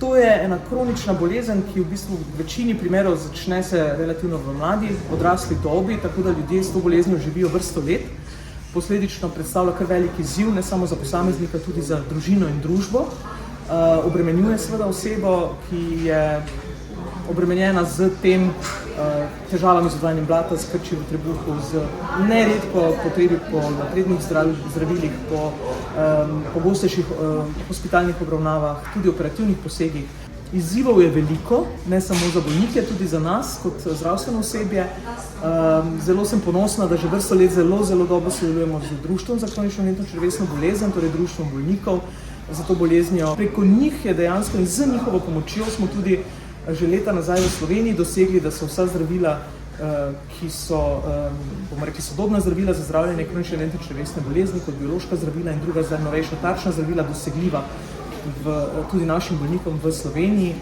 To je ena kronična bolezen, ki v bistvu v večini primerov začne se relativno v mladi, odrasli dobi, tako da ljudje s to boleznijo živijo vrsto let. Posledično predstavlja kar velik izziv, ne samo za posameznika, tudi za družino in družbo. Obremenjuje seveda osebo, ki je obremenjena z tem težavami z odvajanjem blata, s krči v trebuhu, z neredko potrebi po naprednih zdravilih, po pogostejših hospitalnih obravnavah, tudi operativnih posegih. Izzivov je veliko, ne samo za bolnike, tudi za nas kot zdravstveno osebje. Zelo sem ponosna, da že vrsto let zelo dobro sodelujemo z Društvom za kronično vnetno črevesno bolezen, torej Društvom bolnikov za to boleznijo. Preko njih je dejansko in z njihovo pomočjo smo tudi že leta nazaj v Sloveniji dosegli, da so vsa zdravila, ki so, bomo rekli, sodobna zdravila za zdravljenje kronične vnetne črevesne bolezni, kot biološka zdravila in druga zdaj novejša tarčna zdravila, dosegljiva tudi našim bolnikom v Sloveniji.